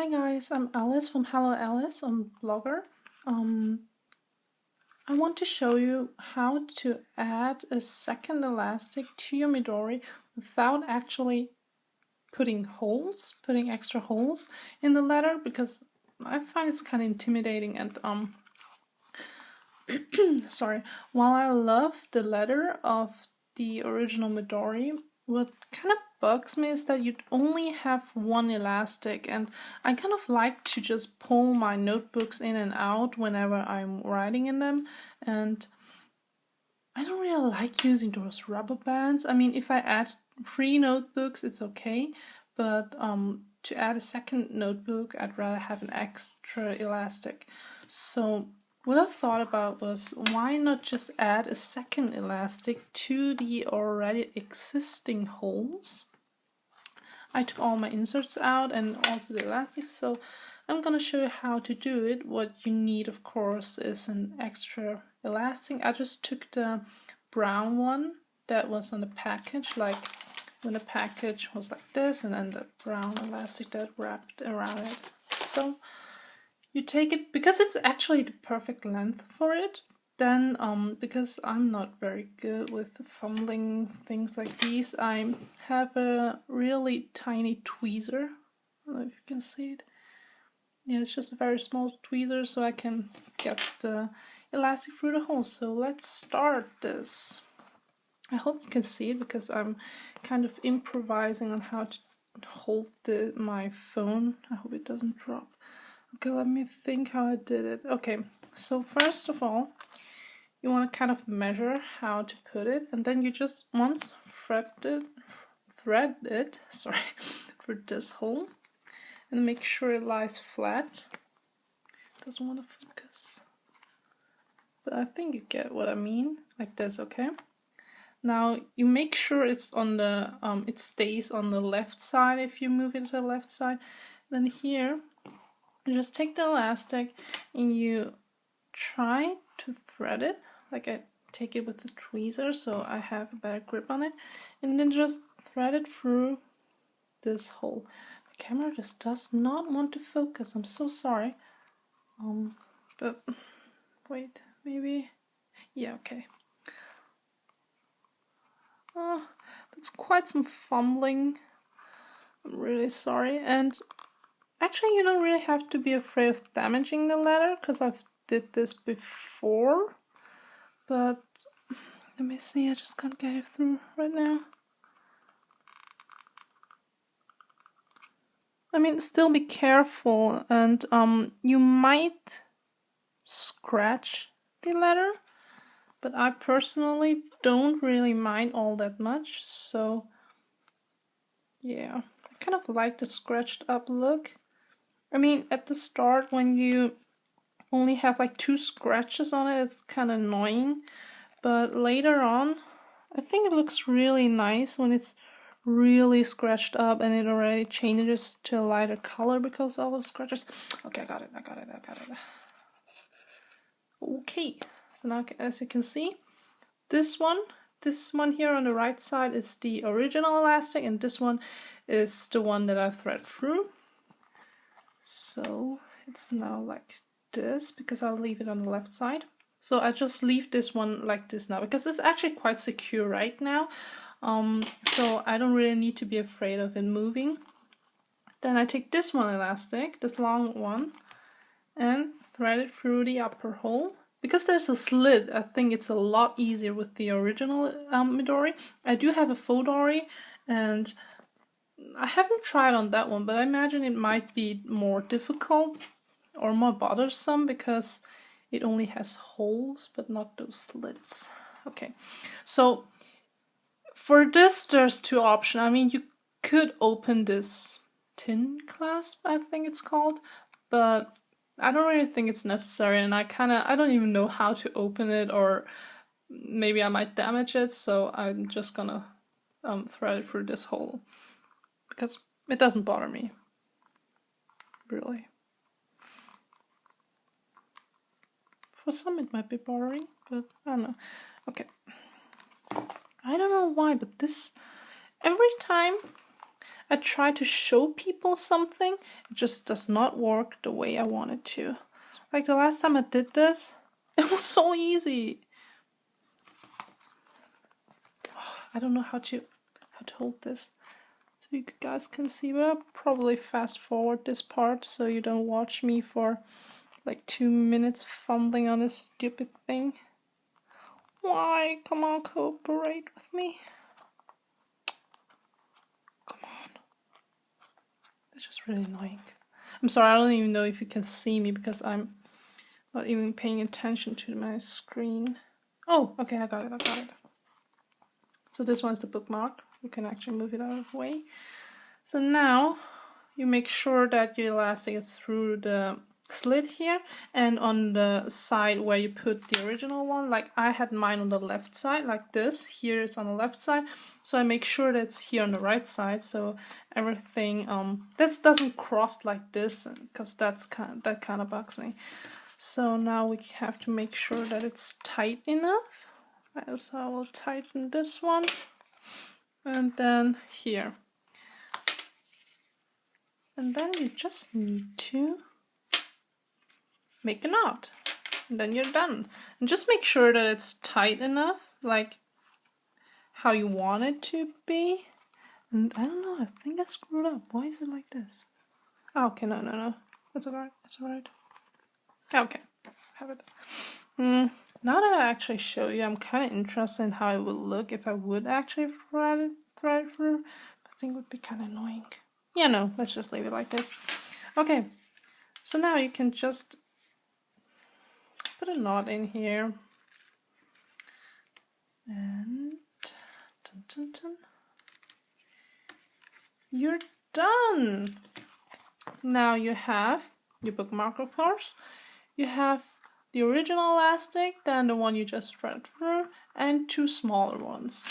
Hi guys, I'm Alice from halloalice. I'm a blogger. Um, I want to show you how to add a second elastic to your Midori without actually putting extra holes in the letter, because I find it's kind of intimidating and sorry. While I love the letter of the original Midori, what kind of bugs me is that you only have one elastic, and I kind of like to just pull my notebooks in and out whenever I'm writing in them, and I don't really like using those rubber bands. I mean, if I add 3 notebooks, it's okay, but to add a second notebook, I'd rather have an extra elastic. So what I thought about was, why not just add a second elastic to the already existing holes? I took all my inserts out and also the elastics, so I'm gonna show you how to do it. What you need, of course, is an extra elastic. I just took the brown one that was on the package, like when the package was like this, and then the brown elastic that wrapped around it. So you take it, because it's actually the perfect length for it. Then, because I'm not very good with fumbling things like these, I have a really tiny tweezer. I don't know if you can see it. Yeah, it's just a very small tweezer, so I can get the elastic through the hole. So let's start this. I hope you can see it, because I'm kind of improvising on how to hold my phone. I hope it doesn't drop. Okay, let me think how I did it. Okay, so first of all, you want to kind of measure how to put it, and then you just once thread it, sorry, for this hole, and make sure it lies flat. Doesn't want to focus, but I think you get what I mean, like this. Okay. Now you make sure it's on the it stays on the left side if you move it to the left side. Then here, you just take the elastic and you try to thread it, like I take it with the tweezer so I have a better grip on it, and then just thread it through this hole. My camera just does not want to focus. I'm so sorry. But wait, maybe, yeah, okay. Oh, that's quite some fumbling. I'm really sorry. And actually, you don't really have to be afraid of damaging the letter, because I've did this before. But let me see, I just can't get it through right now. I mean, still be careful, and you might scratch the letter, but I personally don't really mind all that much, so yeah. I kind of like the scratched up look. I mean, at the start, when you only have like 2 scratches on it, it's kind of annoying, but later on, I think it looks really nice when it's really scratched up and it already changes to a lighter color because of all the scratches. Okay, I got it. Okay, so now as you can see, this one here on the right side is the original elastic, and this one is the one that I've threaded through. So it's now like this, because I'll leave it on the left side. So I just leave this one like this now, because it's actually quite secure right now. So I don't really need to be afraid of it moving. Then I take this one elastic, this long one, and thread it through the upper hole. Because there's a slit, I think it's a lot easier with the original Midori. I do have a faux Dory, and I haven't tried on that one, but I imagine it might be more difficult or more bothersome because it only has holes but not those slits. Okay, so for this there's 2 options. I mean, you could open this tin clasp, I think it's called, but I don't really think it's necessary, and I don't even know how to open it, or maybe I might damage it, so I'm just gonna thread it through this hole, because it doesn't bother me, really. For some it might be boring, but I don't know. Okay. I don't know why, but this, every time I try to show people something, it just does not work the way I want it to. Like the last time I did this, it was so easy. I don't know how to hold this so you guys can see, but I'll probably fast forward this part so you don't watch me for like 2 minutes fumbling on this stupid thing. Why? Come on, cooperate with me. Come on. That's just really annoying. I'm sorry, I don't even know if you can see me because I'm not even paying attention to my screen. Oh, okay, I got it. So this one's the bookmark. You can actually move it out of the way. So now you make sure that your elastic is through the slit here and on the side where you put the original one. Like I had mine on the left side like this. Here it's on the left side. So I make sure that it's here on the right side so everything that doesn't cross like this because that kind of bugs me. So now we have to make sure that it's tight enough. So I will tighten this one and then here. And then you just need to make a knot. And then you're done. And just make sure that it's tight enough, like how you want it to be. And I don't know, I think I screwed up. Why is it like this? Oh, okay, no. That's alright. Okay, have it. Now that I actually show you, I'm kind of interested in how it would look if I would actually thread it through. I think it would be kind of annoying. Yeah, no, let's just leave it like this. Okay, so now you can just put a knot in here. And you're done. Now you have your bookmark, of course. You have the original elastic, then the one you just threaded through, and 2 smaller ones.